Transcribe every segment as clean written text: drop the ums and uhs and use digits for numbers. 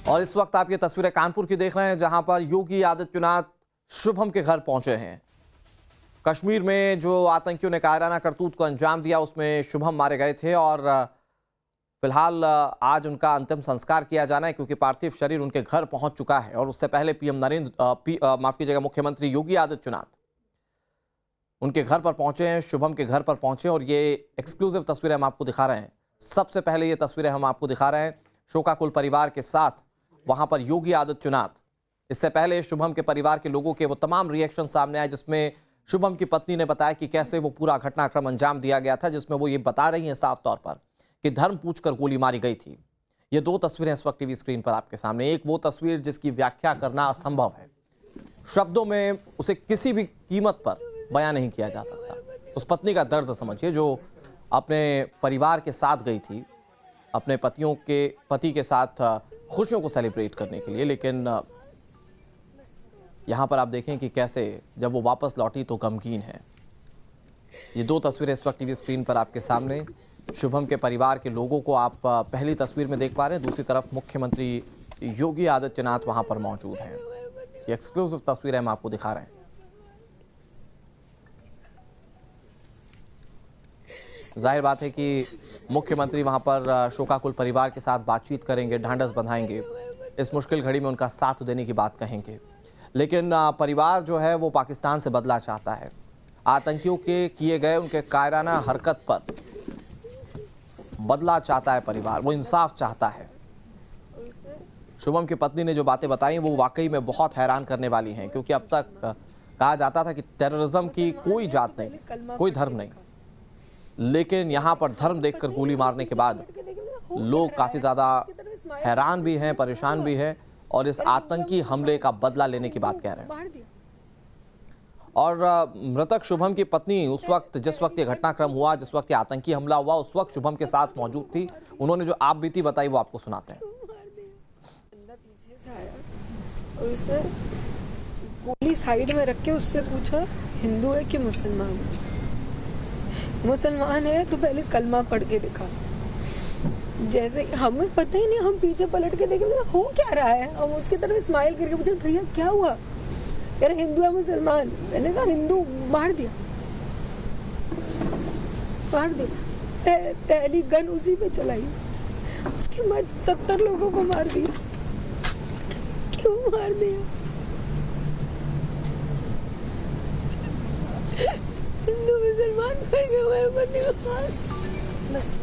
और इस वक्त आप ये तस्वीरें कानपुर की देख रहे हैं, जहां पर योगी आदित्यनाथ शुभम के घर पहुंचे हैं। कश्मीर में जो आतंकियों ने कायराना करतूत को अंजाम दिया, उसमें शुभम मारे गए थे और फिलहाल आज उनका अंतिम संस्कार किया जाना है, क्योंकि पार्थिव शरीर उनके घर पहुंच चुका है। और उससे पहले माफ कीजिएगा, मुख्यमंत्री योगी आदित्यनाथ उनके घर पर पहुंचे हैं, शुभम के घर पर पहुंचे। और ये एक्सक्लूसिव तस्वीरें हम आपको दिखा रहे हैं। सबसे पहले ये तस्वीरें हम आपको दिखा रहे हैं शोकाकुल परिवार के साथ वहां पर योगी आदित्यनाथ। इससे पहले शुभम के परिवार के लोगों के वो तमाम रिएक्शन सामने आए, जिसमें शुभम की पत्नी ने बताया कि कैसे वो पूरा घटनाक्रम अंजाम दिया गया था, जिसमें वो ये बता रही हैं साफ तौर पर कि धर्म पूछकर गोली मारी गई थी। ये दो तस्वीरें इस वक्त टीवी स्क्रीन पर आपके सामने। एक वो तस्वीर जिसकी व्याख्या करना असंभव है, शब्दों में उसे किसी भी कीमत पर बयां नहीं किया जा सकता। उस पत्नी का दर्द समझिए, जो अपने परिवार के साथ गई थी, अपने पति के साथ खुशियों को सेलिब्रेट करने के लिए। लेकिन यहाँ पर आप देखें कि कैसे जब वो वापस लौटी तो गमगीन है। ये दो तस्वीरें इस वक्त टीवी स्क्रीन पर आपके सामने। शुभम के परिवार के लोगों को आप पहली तस्वीर में देख पा रहे हैं, दूसरी तरफ मुख्यमंत्री योगी आदित्यनाथ वहां पर मौजूद हैं। ये एक्सक्लूसिव तस्वीरें हम आपको दिखा रहे हैं। जाहिर बात है कि मुख्यमंत्री वहां पर शोकाकुल परिवार के साथ बातचीत करेंगे, ढांढस बंधाएंगे, इस मुश्किल घड़ी में उनका साथ देने की बात कहेंगे। लेकिन परिवार जो है वो पाकिस्तान से बदला चाहता है। आतंकियों के किए गए उनके कायराना हरकत पर बदला चाहता है परिवार, वो इंसाफ चाहता है। शुभम की पत्नी ने जो बातें बताई वो वाकई में बहुत हैरान करने वाली हैं, क्योंकि अब तक कहा जाता था कि टेररिज्म की कोई जात नहीं, कोई धर्म नहीं, लेकिन यहाँ पर धर्म देखकर गोली मारने के बाद लोग काफी ज्यादा हैरान भी हैं, परेशान भी हैं, और इस आतंकी हमले का बदला लेने की बात कह रहे हैं। और मृतक शुभम की पत्नी उस वक्त, जिस वक्त ये घटनाक्रम हुआ, जिस वक्त ये आतंकी हमला हुआ, उस वक्त शुभम के साथ मौजूद थी। उन्होंने जो आप बीती बताई वो आपको सुनाते हैं। पीछे से आया और उसने गोली साइड में रख के उससे पूछा, हिंदू है कि मुसलमान? मुसलमान है तो पहले कलमा पढ़ के दिखा। जैसे हमें पता ही नहीं, हम पीछे पलट के देखे हो क्या रहा है, हम उसकी तरफ स्माइल करके पूछे, भैया क्या हुआ? यार हिंदू है मुसलमान? मैंने कहा हिंदू। मार दिया, मार दिया। पहली गन उसी पे चलाई, उसके बाद 70 लोगों को मार दिया। क्यों मार दिया? हिंदू मुसलमान करके हमारे पति को मार, बस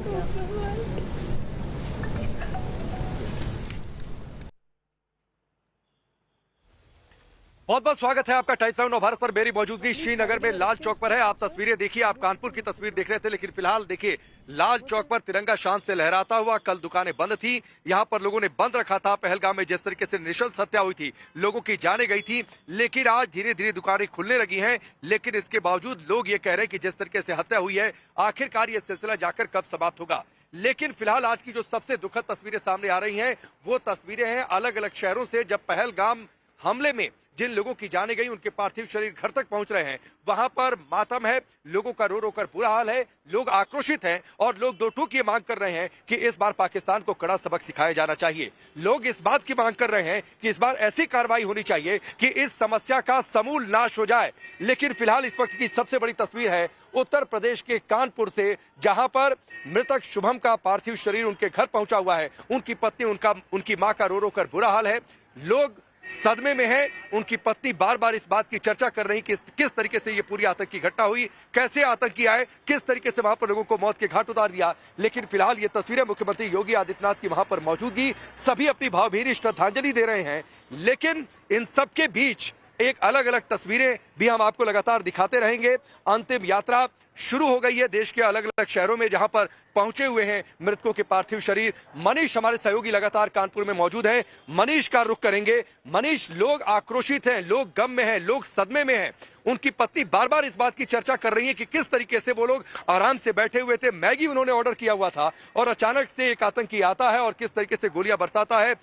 बहुत बहुत स्वागत है आपका टाइम्स नाउ भारत पर। मेरी मौजूदगी श्रीनगर में लाल चौक पर है। आप तस्वीरें देखिए, आप कानपुर की तस्वीर देख रहे थे, लेकिन फिलहाल देखिए लाल चौक पर तिरंगा शान से लहराता हुआ। कल दुकानें बंद थी, यहाँ पर लोगों ने बंद रखा था। पहलगाम में जिस तरीके से नृशंस हत्या हुई थी, लोगों की जाने गई थी, लेकिन आज धीरे धीरे दुकानें खुलने लगी हैं। लेकिन इसके बावजूद लोग ये कह रहे हैं कि जिस तरीके से हत्या हुई है, आखिरकार ये सिलसिला जाकर कब समाप्त होगा। लेकिन फिलहाल आज की जो सबसे दुखद तस्वीरें सामने आ रही हैं, वो तस्वीरें हैं अलग अलग शहरों से। जब पहलगाम हमले में जिन लोगों की जाने गई, उनके पार्थिव शरीर घर तक पहुंच रहे हैं, वहां पर मातम है, लोगों का रो रो कर बुरा हाल है, लोग आक्रोशित हैं और लोग दो टूक ये मांग कर रहे हैं कि इस बार पाकिस्तान को कड़ा सबक सिखाया जाना चाहिए। लोग इस बात की मांग कर रहे हैं कि इस बार ऐसी कार्रवाई होनी चाहिए कि इस समस्या का समूल नाश हो जाए। लेकिन फिलहाल इस वक्त की सबसे बड़ी तस्वीर है उत्तर प्रदेश के कानपुर से, जहां पर मृतक शुभम का पार्थिव शरीर उनके घर पहुंचा हुआ है। उनकी पत्नी, उनकी मां का रो रो कर बुरा हाल है। लोग सदमे में है। उनकी पत्नी बार बार इस बात की चर्चा कर रही कि किस तरीके से ये पूरी आतंकी घटना हुई, कैसे आतंकी आए, किस तरीके से वहां पर लोगों को मौत के घाट उतार दिया। लेकिन फिलहाल ये तस्वीरें मुख्यमंत्री योगी आदित्यनाथ की वहां पर मौजूदगी, सभी अपनी भावभीनी श्रद्धांजलि दे रहे हैं। लेकिन इन सबके बीच एक अलग अलग तस्वीरें भी हम आपको लगातार दिखाते रहेंगे। अंतिम यात्रा शुरू हो गई है देश के अलग अलग शहरों में, जहां पर पहुंचे हुए हैं मृतकों के पार्थिव शरीर। मनीष हमारे सहयोगी लगातार कानपुर में मौजूद हैं, मनीष का रुख करेंगे। मनीष, लोग आक्रोशित हैं, लोग गम में हैं, लोग सदमे में हैं। उनकी पत्नी बार बार इस बात की चर्चा कर रही है कि किस तरीके से वो लोग आराम से बैठे हुए थे, मैगी उन्होंने ऑर्डर किया हुआ था, और अचानक से एक आतंकी आता है और किस तरीके से गोलियां बरसाता है।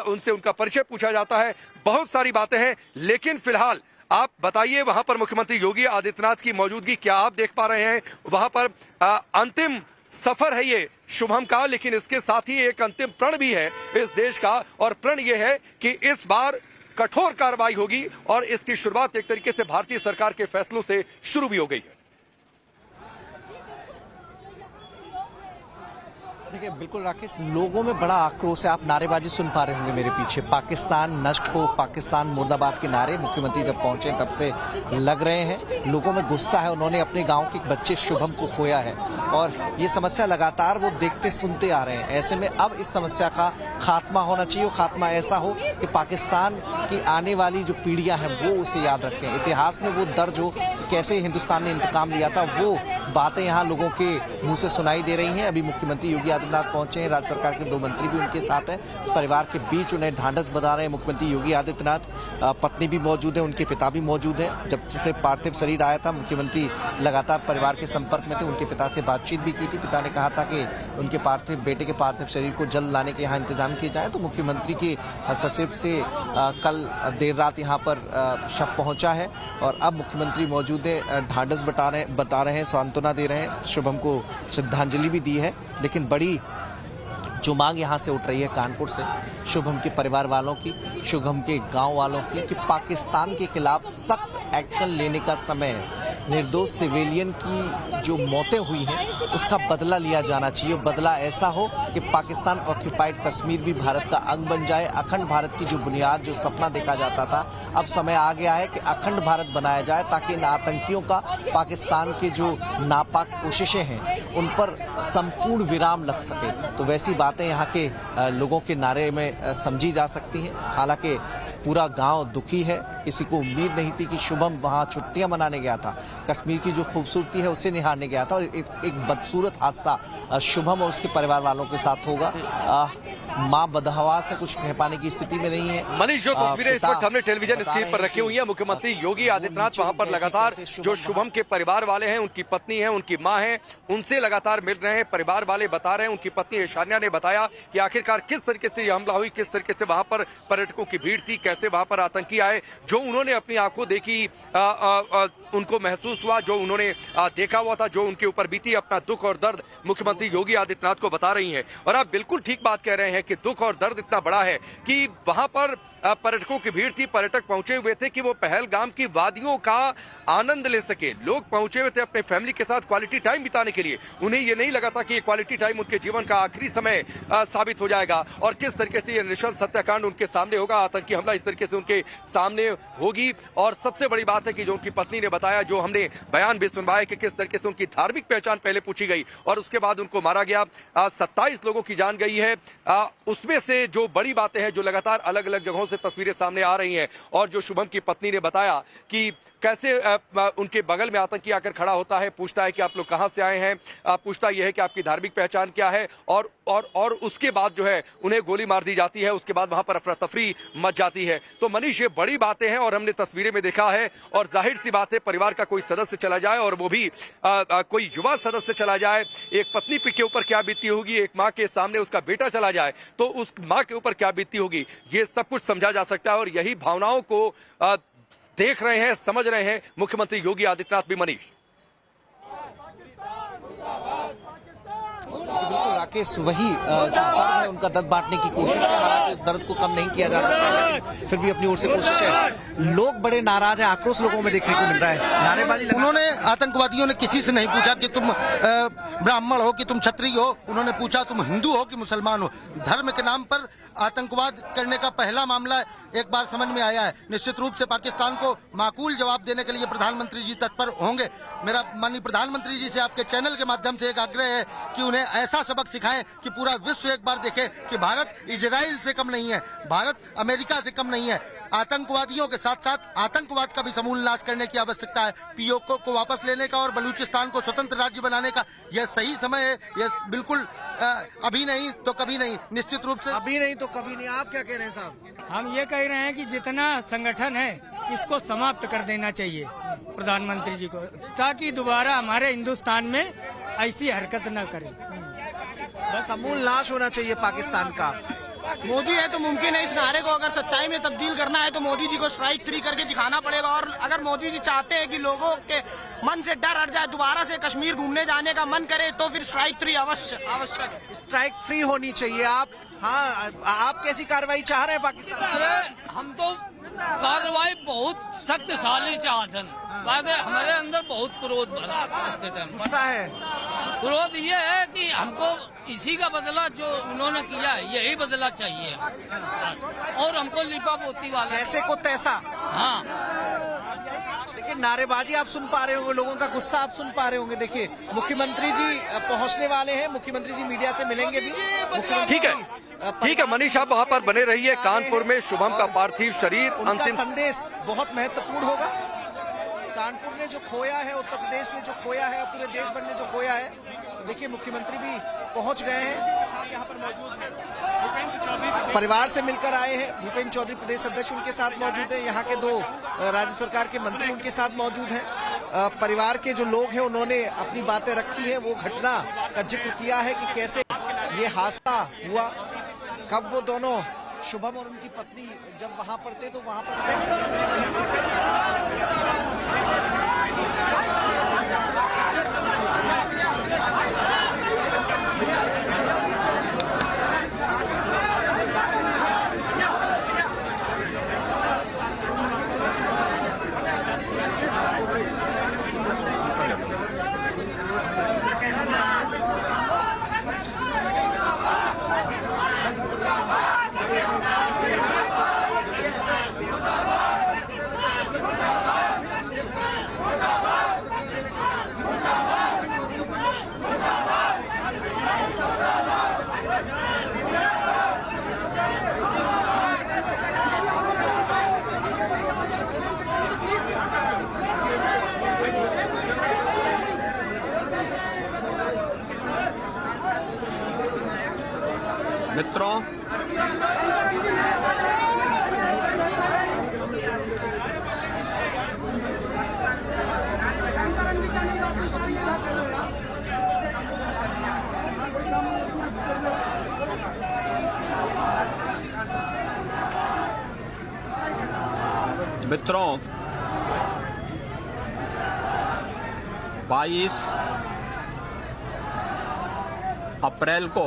उनसे उनका परिचय पूछा जाता है, बहुत सारी बातें हैं। लेकिन फिलहाल आप बताइए, वहां पर मुख्यमंत्री योगी आदित्यनाथ की मौजूदगी क्या आप देख पा रहे हैं? वहां पर अंतिम सफर है ये शुभम का, लेकिन इसके साथ ही एक अंतिम प्रण भी है इस देश का, और प्रण ये है कि इस बार कठोर कार्रवाई होगी और इसकी शुरुआत एक तरीके से भारतीय सरकार के फैसलों से शुरू भी हो गई है। देखिए बिल्कुल राकेश, लोगों में बड़ा आक्रोश है। आप नारेबाजी सुन पा रहे होंगे मेरे पीछे, पाकिस्तान नष्ट हो, पाकिस्तान मुर्दाबाद के नारे मुख्यमंत्री जब पहुंचे तब से लग रहे हैं। लोगों में गुस्सा है, उन्होंने अपने गांव के बच्चे शुभम को खोया है और ये समस्या लगातार वो देखते सुनते आ रहे हैं। ऐसे में अब इस समस्या का खात्मा होना चाहिए, खात्मा ऐसा हो कि पाकिस्तान की आने वाली जो पीढ़ियां हैं वो उसे याद रखें, इतिहास में वो दर्ज हो कि कैसे हिंदुस्तान ने इंतकाम लिया था। वो बातें यहाँ लोगों के मुंह से सुनाई दे रही हैं। अभी मुख्यमंत्री योगी आदित्यनाथ पहुंचे हैं, राज्य सरकार के 2 मंत्री भी उनके साथ हैं। परिवार के बीच उन्हें ढांढस बंधा रहे हैं मुख्यमंत्री योगी आदित्यनाथ। पत्नी भी मौजूद है, उनके पिता भी मौजूद हैं। जब से पार्थिव शरीर आया था, मुख्यमंत्री लगातार परिवार के संपर्क में थे, उनके पिता से बातचीत भी की थी। पिता ने कहा था कि उनके बेटे के पार्थिव शरीर को जल्द लाने के यहाँ इंतजाम किए जाए। तो मुख्यमंत्री के हस्तक्षेप से कल देर रात यहाँ पर शव पहुंचा है और अब मुख्यमंत्री मौजूद है, ढांढस बता रहे हैं, सांत्वना दे रहे हैं, शुभम को श्रद्धांजलि भी दी है। लेकिन बड़ी जो मांग यहाँ से उठ रही है कानपुर से, शुभम के परिवार वालों की, शुभम के गांव वालों की, कि पाकिस्तान के खिलाफ सख्त एक्शन लेने का समय है। निर्दोष सिविलियन की जो मौतें हुई हैं उसका बदला लिया जाना चाहिए। बदला ऐसा हो कि पाकिस्तान ऑक्यूपाइड कश्मीर भी भारत का अंग बन जाए। अखंड भारत की जो बुनियाद, जो सपना देखा जाता था, अब समय आ गया है कि अखंड भारत बनाया जाए ताकि इन आतंकियों का, पाकिस्तान के जो नापाक कोशिशें हैं उन पर संपूर्ण विराम लग सके। तो वैसी बातें यहाँ के लोगों के नारे में समझी जा सकती हैं। हालांकि पूरा गांव दुखी है, किसी को उम्मीद नहीं थी कि शुभम वहां छुट्टियां मनाने गया था, कश्मीर की जो खूबसूरती है उसे निहारने गया था और एक बदसूरत हादसा शुभम और उसके परिवार वालों के साथ होगा। मां बदहवास से कुछ कह पाने की स्थिति में नहीं है। मनीष, जो तस्वीरें इस वक्त हमने टेलीविजन स्क्रीन पर रखी हुई है, मुख्यमंत्री योगी आदित्यनाथ वहां पर लगातार जो शुभम के परिवार वाले हैं, उनकी पत्नी है, उनकी मां है, उनसे लगातार मिल रहे हैं। परिवार वाले बता रहे हैं, उनकी पत्नी ईशान्या ने बताया कि आखिरकार किस तरीके से यह हमला हुई, किस तरीके से वहां पर पर्यटकों की भीड़ थी, कैसे वहां पर आतंकी आए, जो उन्होंने अपनी आंखों देखी, उनको महसूस हुआ, जो उन्होंने देखा हुआ था, जो उनके ऊपर बीती, अपना दुख और दर्द मुख्यमंत्री योगी आदित्यनाथ को बता रही हैं। और आप बिल्कुल ठीक बात कह रहे हैं कि दुख और दर्द इतना बड़ा है कि वहां पर पर्यटकों की भीड़ थी, पर्यटक पहुंचे हुए थे कि वो पहलगाम की वादियों का आनंद ले सके। लोग पहुंचे हुए थे अपने फैमिली के साथ क्वालिटी टाइम बिताने के लिए। उन्हें ये नहीं लगा था कि ये क्वालिटी टाइम उनके जीवन का आखिरी समय साबित हो जाएगा और किस तरीके से ये नृशंस हत्याकांड उनके सामने होगा, आतंकी हमला इस तरीके से उनके सामने होगी। और सबसे बड़ी बात है कि जो उनकी पत्नी ने बताया, जो हमने बयान भी सुनवाया कि किस तरीके से उनकी धार्मिक पहचान पहले पूछी गई और उसके बाद उनको मारा गया। 27 लोगों की जान गई है। उसमें से जो बड़ी बातें हैं, जो लगातार अलग अलग जगहों से तस्वीरें सामने आ रही हैं, और जो शुभम की पत्नी ने बताया कि कैसे उनके बगल में आतंकी आकर खड़ा होता है, पूछता है कि आप लोग कहां से आए हैं, पूछता यह है कि आपकी धार्मिक पहचान क्या है, और उसके बाद जो है उन्हें गोली मार दी जाती है। उसके बाद वहां पर अफरा तफरी मच जाती है। तो मनीष, ये बड़ी बातें हैं और हमने तस्वीरें में देखा है। और जाहिर सी बात है, परिवार का कोई सदस्य चला जाए और वो भी कोई युवा सदस्य चला जाए, एक पत्नी के ऊपर क्या बीती होगी, एक माँ के सामने उसका बेटा चला जाए तो उस माँ के ऊपर क्या बीती होगी, ये सब कुछ समझा जा सकता है। और यही भावनाओं को देख रहे हैं, समझ रहे हैं मुख्यमंत्री योगी आदित्यनाथ भी। मनीष, बिल्कुल राकेश, वही जो दर्द है उनका दर्द बांटने की कोशिश है। हालांकि इस दर्द को कम नहीं किया जा सकता, लेकिन फिर भी अपनी ओर से कोशिश है। लोग बड़े नाराज हैं, आक्रोश लोगों में देखने को मिल रहा है। नारेबाजी, उन्होंने, आतंकवादियों ने किसी से नहीं पूछा कि तुम ब्राह्मण हो, कि तुम क्षत्रिय हो। उन्होंने पूछा तुम हिंदू हो कि मुसलमान हो। धर्म के नाम पर आतंकवाद करने का पहला मामला एक बार समझ में आया है। निश्चित रूप से पाकिस्तान को माकूल जवाब देने के लिए प्रधानमंत्री जी तत्पर होंगे। मेरा माननीय प्रधानमंत्री जी से आपके चैनल के माध्यम से एक आग्रह है कि उन्हें ऐसा सबक सिखाएं कि पूरा विश्व एक बार देखे कि भारत इजराइल से कम नहीं है, भारत अमेरिका से कम नहीं है। आतंकवादियों के साथ साथ आतंकवाद का भी समूल नाश करने की आवश्यकता है। पीओके को वापस लेने का और बलूचिस्तान को स्वतंत्र राज्य बनाने का यह सही समय है। यह बिल्कुल अभी नहीं तो कभी नहीं, निश्चित रूप से अभी नहीं तो कभी नहीं। आप क्या कह रहे हैं साहब? हम ये कह रहे हैं कि जितना संगठन है इसको समाप्त कर देना चाहिए प्रधानमंत्री जी को, ताकि दोबारा हमारे हिंदुस्तान में ऐसी हरकत न करें। बस समूल नाश होना चाहिए पाकिस्तान का। मोदी है तो मुमकिन है इस नारे को अगर सच्चाई में तब्दील करना है तो मोदी जी को स्ट्राइक 3 करके दिखाना पड़ेगा। और अगर मोदी जी चाहते हैं कि लोगों के मन से डर हट जाए, दोबारा से कश्मीर घूमने जाने का मन करे, तो फिर स्ट्राइक 3 आवश्यक है। स्ट्राइक 3 होनी चाहिए। आप कैसी कार्रवाई चाह रहे हैं पाकिस्तान? अरे हम तो कार्रवाई बहुत शक्तिशाली चाहते हैं। हमारे अंदर बहुत क्रोध भरा गुस्सा है। क्रोध ये है कि हमको इसी का बदला जो उन्होंने किया है यही बदला चाहिए, और हमको लिपा पोती वाला जैसे को तैसा। हाँ, लेकिन नारेबाजी आप सुन पा रहे होंगे, लोगों का गुस्सा आप सुन पा रहे होंगे। देखिए मुख्यमंत्री जी पहुंचने वाले हैं, मुख्यमंत्री जी मीडिया से मिलेंगे भी। ठीक है मनीष, आप वहाँ पर बने रहिए। कानपुर में शुभम का पार्थिव शरीर अंतिम संदेश बहुत महत्वपूर्ण होगा। कानपुर ने जो खोया है, उत्तर प्रदेश ने जो खोया है, पूरे देश भर ने जो खोया है, तो देखिए मुख्यमंत्री भी पहुंच गए हैं, परिवार से मिलकर आए हैं। भूपेंद्र चौधरी प्रदेश अध्यक्ष उनके साथ मौजूद हैं, यहाँ के 2 राज्य सरकार के मंत्री उनके साथ मौजूद हैं। परिवार के जो लोग हैं उन्होंने अपनी बातें रखी हैं, वो घटना का जिक्र किया है कि कैसे ये हादसा हुआ, कब वो दोनों शुभम और उनकी पत्नी जब वहां पर थे तो वहां पर मित्रों, मित्रों 22 अप्रैल को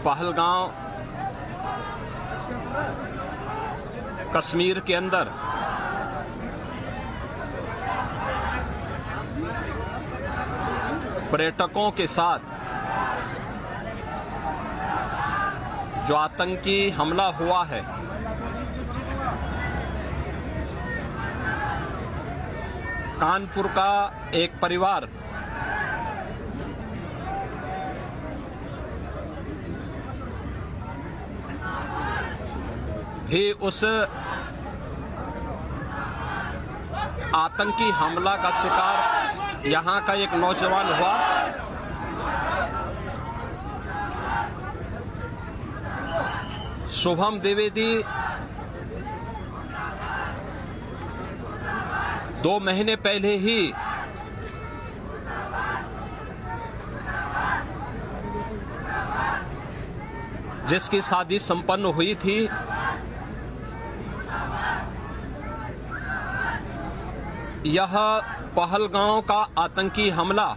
पहलगांव कश्मीर के अंदर पर्यटकों के साथ जो आतंकी हमला हुआ है, कानपुर का एक परिवार भी उस आतंकी हमला का शिकार यहां का एक नौजवान हुआ। शुभम द्विवेदी 2 महीने पहले ही जिसकी शादी संपन्न हुई थी, यह पहलगांव का आतंकी हमला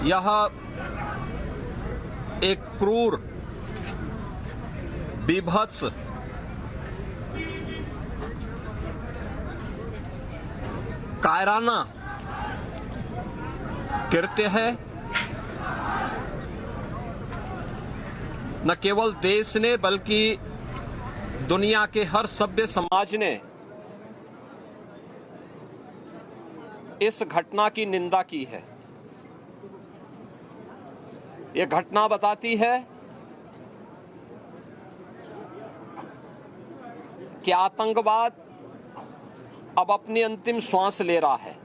यह एक क्रूर, बीभत्स, कायराना कृत्य है। न केवल देश ने बल्कि दुनिया के हर सभ्य समाज ने इस घटना की निंदा की है। यह घटना बताती है कि आतंकवाद अब अपनी अंतिम श्वास ले रहा है।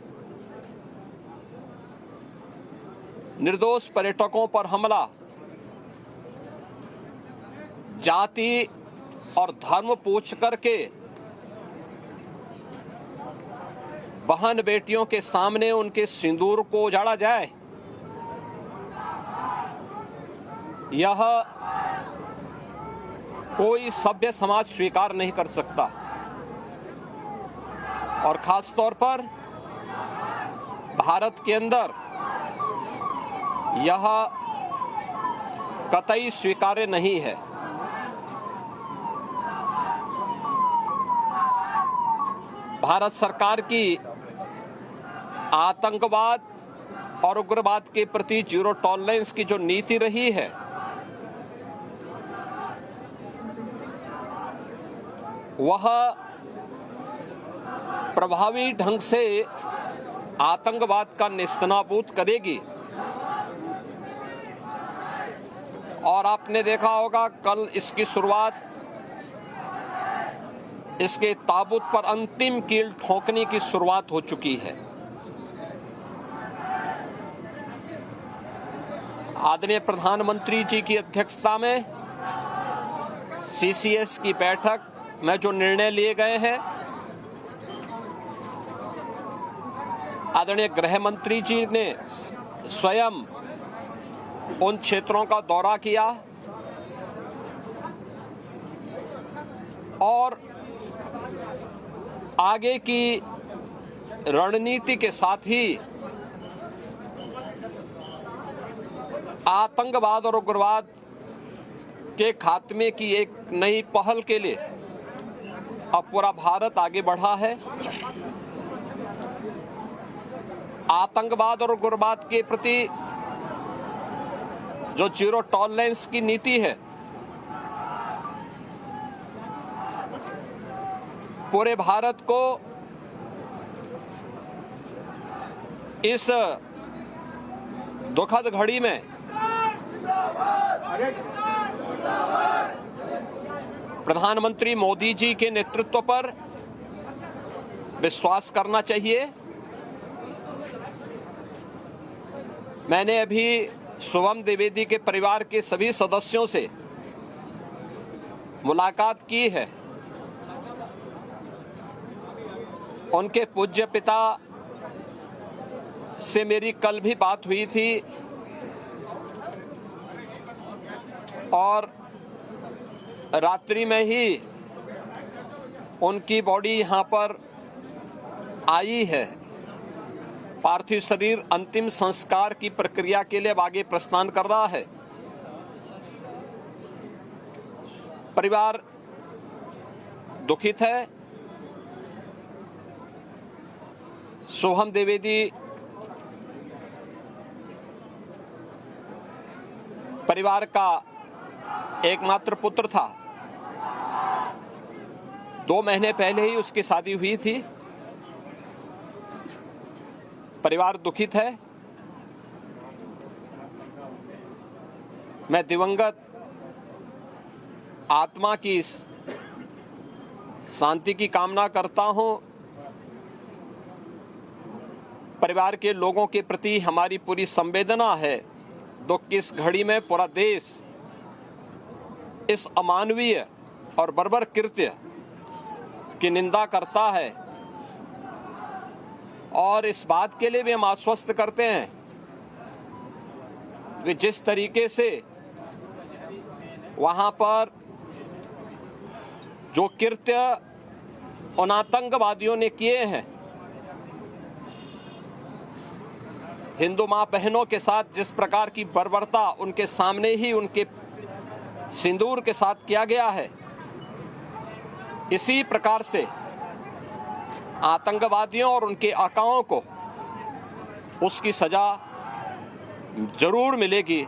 निर्दोष पर्यटकों पर हमला जाति और धर्म पूछ करके बहन बेटियों के सामने उनके सिंदूर को उजाड़ा जाए, यह कोई सभ्य समाज स्वीकार नहीं कर सकता। और खास तौर पर भारत के अंदर यह कतई स्वीकार्य नहीं है। भारत सरकार की आतंकवाद और उग्रवाद के प्रति जीरो टॉलरेंस की जो नीति रही है, वह प्रभावी ढंग से आतंकवाद का नेस्तनाबूद करेगी। और आपने देखा होगा कल इसकी शुरुआत इसके ताबूत पर अंतिम कील ठोकने की शुरुआत हो चुकी है। आदरणीय प्रधानमंत्री जी की अध्यक्षता में सीसीएस की बैठक में जो निर्णय लिए गए हैं, आदरणीय गृह मंत्री जी ने स्वयं उन क्षेत्रों का दौरा किया और आगे की रणनीति के साथ ही आतंकवाद और उग्रवाद के खात्मे की एक नई पहल के लिए अब पूरा भारत आगे बढ़ा है। आतंकवाद और उग्रवाद के प्रति जो जीरो टॉलरेंस की नीति है, पूरे भारत को इस दुखद घड़ी में प्रधानमंत्री मोदी जी के नेतृत्व पर विश्वास करना चाहिए। मैंने अभी शुभम द्विवेदी के परिवार के सभी सदस्यों से मुलाकात की है। उनके पूज्य पिता से मेरी कल भी बात हुई थी और रात्रि में ही उनकी बॉडी यहां पर आई है। पार्थिव शरीर अंतिम संस्कार की प्रक्रिया के लिए अब आगे प्रस्थान कर रहा है। परिवार दुखित है। शुभम द्विवेदी परिवार का एकमात्र पुत्र था। 2 महीने पहले ही उसकी शादी हुई थी। परिवार दुखित है। मैं दिवंगत आत्मा की शांति की कामना करता हूं। परिवार के लोगों के प्रति हमारी पूरी संवेदना है। दुख की इस घड़ी में पूरा देश इस अमानवीय और बर्बर कृत्य की निंदा करता है और इस बात के लिए भी हम आश्वस्त करते हैं कि जिस तरीके से वहां पर जो कृत्य उन आतंकवादियों ने किए हैं, हिंदू मां बहनों के साथ जिस प्रकार की बर्बरता उनके सामने ही उनके सिंदूर के साथ किया गया है, इसी प्रकार से आतंकवादियों और उनके आकाओं को उसकी सजा जरूर मिलेगी।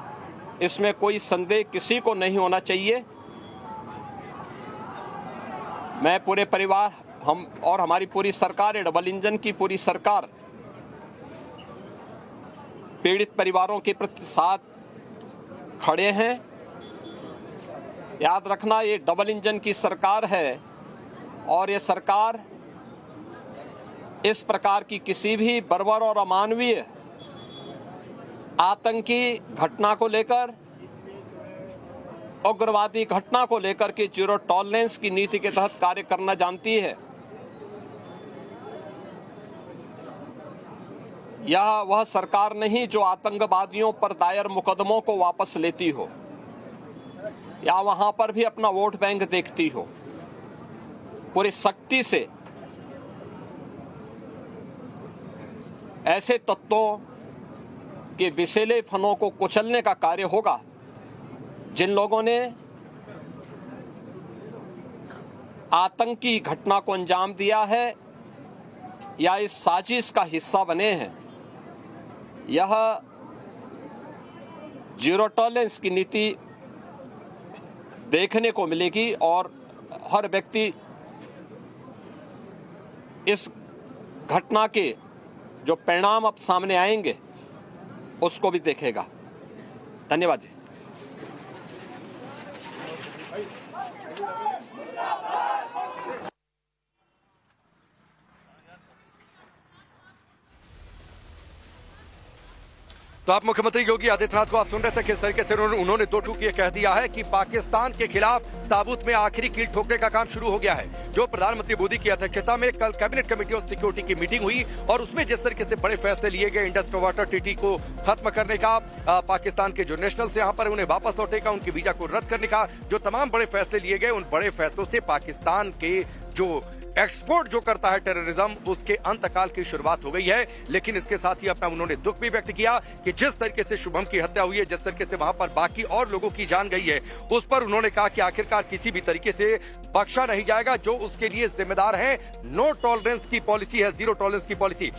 इसमें कोई संदेह किसी को नहीं होना चाहिए। मैं पूरे परिवार, हम और हमारी पूरी सरकार, डबल इंजन की पूरी सरकार पीड़ित परिवारों के प्रति साथ खड़े हैं। याद रखना, ये डबल इंजन की सरकार है और ये सरकार इस प्रकार की किसी भी बर्बर और अमानवीय आतंकी घटना को लेकर, उग्रवादी घटना को लेकर के जीरो टॉलरेंस की नीति के तहत कार्य करना जानती है। यह वह सरकार नहीं जो आतंकवादियों पर दायर मुकदमों को वापस लेती हो या वहां पर भी अपना वोट बैंक देखती हो। पूरी सख्ती से ऐसे तत्वों के विषैले फनों को कुचलने का कार्य होगा जिन लोगों ने आतंकी घटना को अंजाम दिया है या इस साजिश का हिस्सा बने हैं। यह जीरो टॉलरेंस की नीति देखने को मिलेगी और हर व्यक्ति इस घटना के जो परिणाम अब सामने आएंगे उसको भी देखेगा। धन्यवाद जी। तो आप मुख्यमंत्री योगी आदित्यनाथ को आप सुन रहे थे किस तरीके से उन्होंने दो टूक ये कह दिया है कि पाकिस्तान के खिलाफ ताबूत में आखिरी कील ठोकने का काम शुरू हो गया है। जो प्रधानमंत्री मोदी की अध्यक्षता में कल कैबिनेट कमेटी ऑफ सिक्योरिटी की मीटिंग हुई और उसमें जिस तरीके से बड़े फैसले लिए गए, इंडस वाटर ट्रीटी को खत्म करने का, पाकिस्तान के जो नेशनल्स यहाँ पर उन्हें वापस लौटे का, उनके वीजा को रद्द करने का, जो तमाम बड़े फैसले लिए गए, उन बड़े फैसलों से पाकिस्तान के जो एक्सपोर्ट जो करता है टेररिज्म, उसके अंतकाल की शुरुआत हो गई है। लेकिन इसके साथ ही अपना उन्होंने दुख भी व्यक्त किया कि जिस तरीके से शुभम की हत्या हुई है, जिस तरीके से वहां पर बाकी और लोगों की जान गई है, उस पर उन्होंने कहा कि आखिरकार किसी भी तरीके से बख्शा नहीं जाएगा। जो उसके लिए जिम्मेदार है, नो टॉलरेंस की पॉलिसी है, जीरो टॉलरेंस की पॉलिसी।